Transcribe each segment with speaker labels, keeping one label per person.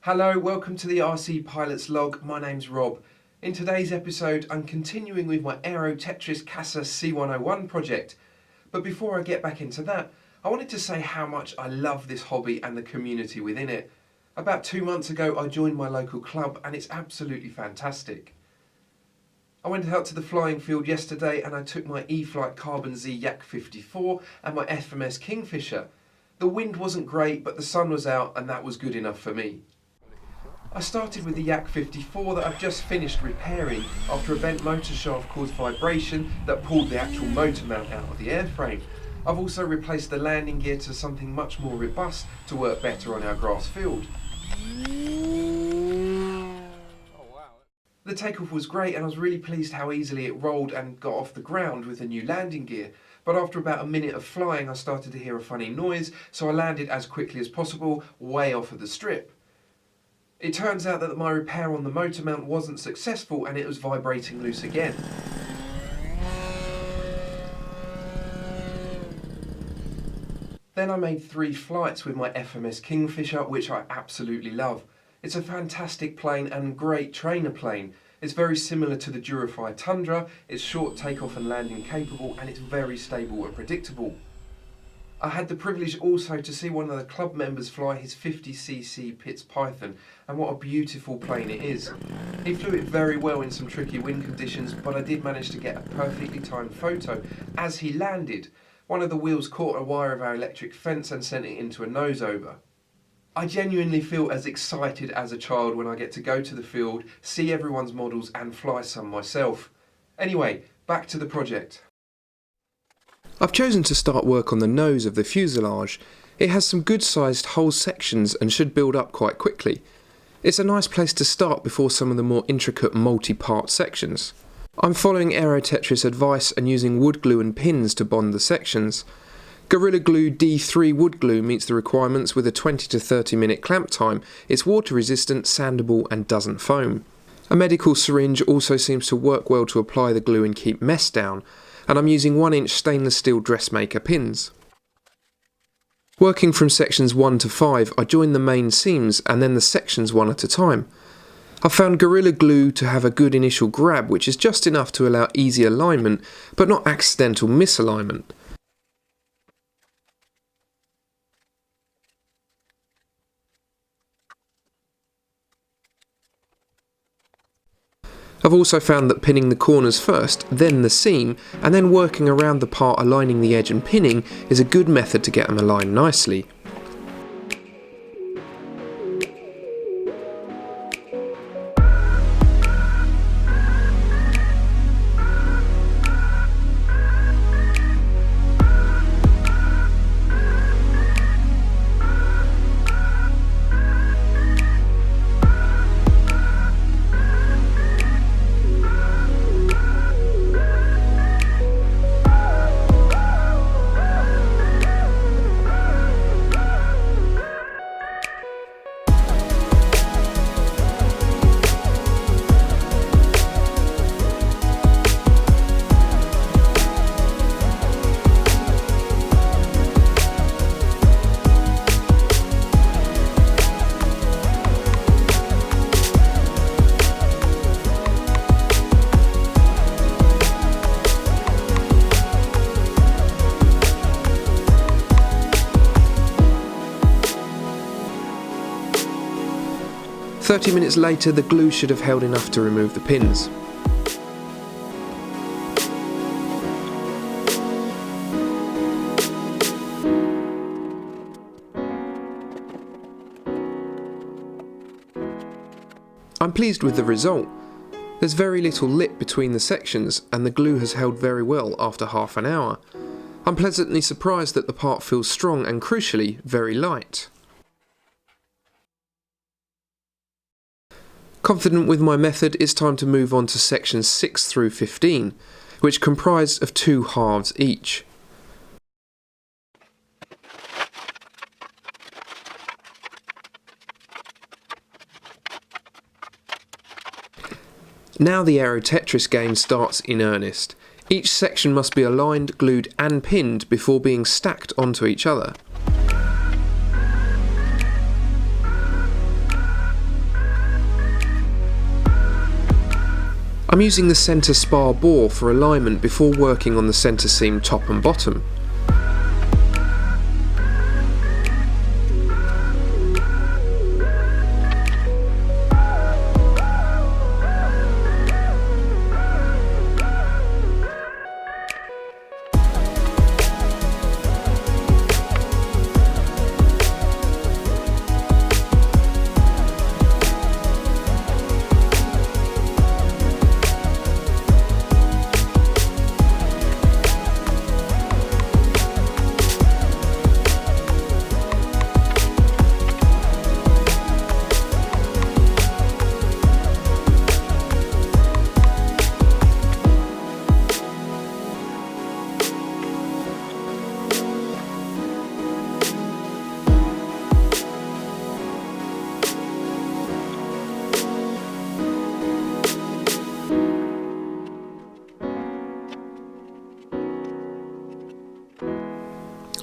Speaker 1: Hello, welcome to the RC Pilot's Log. My name's Rob. In today's episode, I'm continuing with my Aerotetris CASA C101 project. But before I get back into that, I wanted to say how much I love this hobby and the community within it. About 2 months ago, I joined my local club and it's absolutely fantastic. I went out to the flying field yesterday and I took my E-Flight Carbon Z Yak 54 and my FMS Kingfisher. The wind wasn't great, but the sun was out and that was good enough for me. I started with the Yak 54 that I've just finished repairing after a bent motor shaft caused vibration that pulled the actual motor mount out of the airframe. I've also replaced the landing gear to something much more robust to work better on our grass field. The takeoff was great and I was really pleased how easily it rolled and got off the ground with the new landing gear. But after about a minute of flying I started to hear a funny noise, so I landed as quickly as possible way off of the strip. It turns out that my repair on the motor mount wasn't successful and it was vibrating loose again. Then I made 3 flights with my FMS Kingfisher, which I absolutely love. It's a fantastic plane and great trainer plane. It's very similar to the Durafly Tundra, it's short takeoff and landing capable and it's very stable and predictable. I had the privilege also to see one of the club members fly his 50cc Pitts Python, and what a beautiful plane it is. He flew it very well in some tricky wind conditions, but I did manage to get a perfectly timed photo as he landed. One of the wheels caught a wire of our electric fence and sent it into a nose over. I genuinely feel as excited as a child when I get to go to the field, see everyone's models and fly some myself. Anyway, back to the project. I've chosen to start work on the nose of the fuselage. It has some good sized whole sections and should build up quite quickly. It's a nice place to start before some of the more intricate multi-part sections. I'm following Aerotetris advice and using wood glue and pins to bond the sections. Gorilla Glue D3 wood glue meets the requirements with a 20 to 30 minute clamp time. It's water resistant, sandable and doesn't foam. A medical syringe also seems to work well to apply the glue and keep mess down, and I'm using 1-inch stainless steel dressmaker pins. Working from sections 1 to 5, I join the main seams and then the sections one at a time. I found Gorilla Glue to have a good initial grab, which is just enough to allow easy alignment, but not accidental misalignment. I've also found that pinning the corners first, then the seam, and then working around the part aligning the edge and pinning is a good method to get them aligned nicely. "30 minutes later, the glue should have held enough to remove the pins. I'm pleased with the result. There's very little lip between the sections and the glue has held very well after half an hour. I'm pleasantly surprised that the part feels strong and crucially very light. Confident with my method, it's time to move on to sections 6 through 15, which comprise of 2 halves each. Now the Aerotetris game starts in earnest. Each section must be aligned, glued and pinned before being stacked onto each other. I'm using the centre spar bore for alignment before working on the centre seam top and bottom.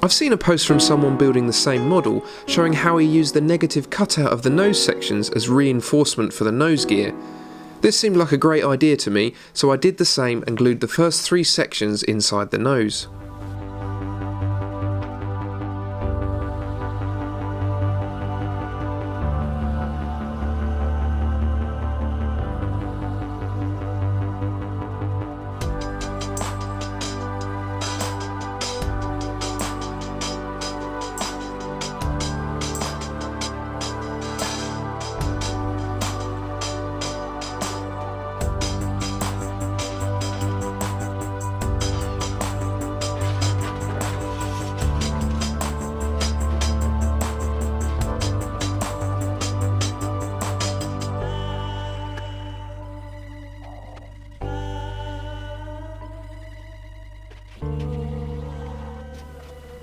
Speaker 1: I've seen a post from someone building the same model showing how he used the negative cutout of the nose sections as reinforcement for the nose gear. This seemed like a great idea to me, so I did the same and glued the first 3 sections inside the nose.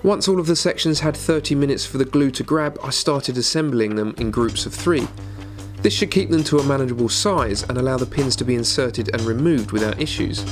Speaker 1: Once all of the sections had 30 minutes for the glue to grab, I started assembling them in groups of 3. This should keep them to a manageable size and allow the pins to be inserted and removed without issues.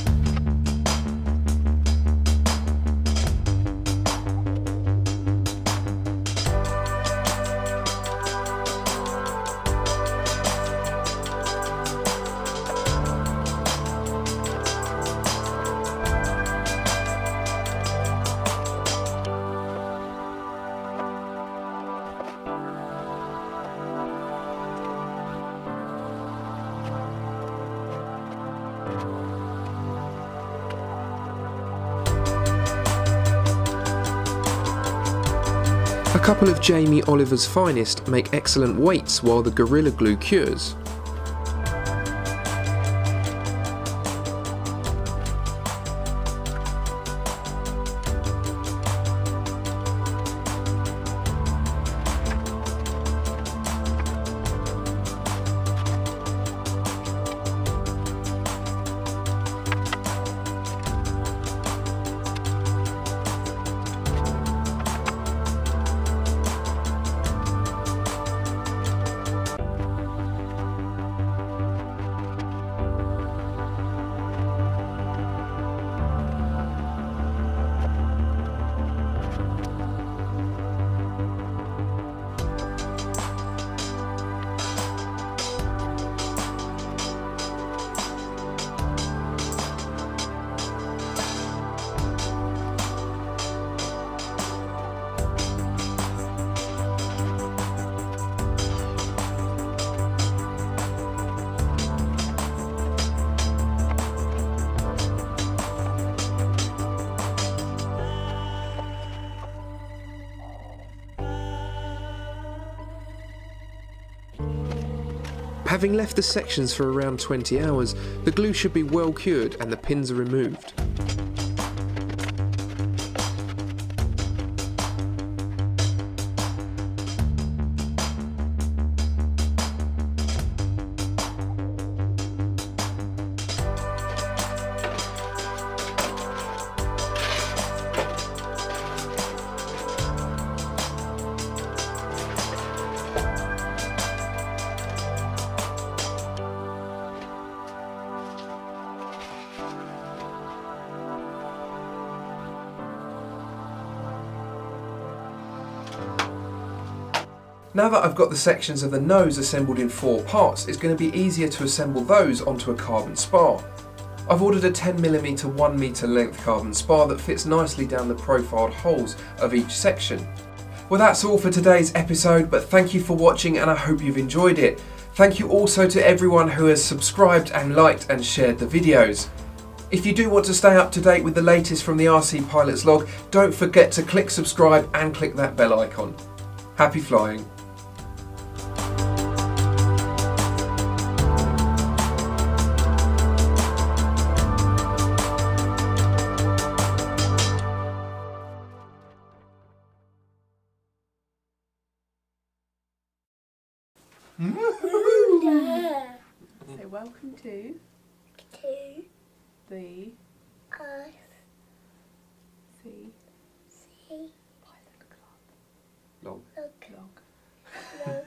Speaker 1: A couple of Jamie Oliver's finest make excellent weights while the Gorilla Glue cures. Having left the sections for around 20 hours, the glue should be well cured and the pins are removed. Now that I've got the sections of the nose assembled in 4 parts, it's going to be easier to assemble those onto a carbon spar. I've ordered a 10mm 1 metre length carbon spar that fits nicely down the profiled holes of each section. Well, that's all for today's episode, but thank you for watching and I hope you've enjoyed it. Thank you also to everyone who has subscribed and liked and shared the videos. If you do want to stay up to date with the latest from the RC Pilot's Log, don't forget to click subscribe and click that bell icon. Happy flying!
Speaker 2: So welcome to the RC Pilot Club
Speaker 1: Log.
Speaker 2: Log.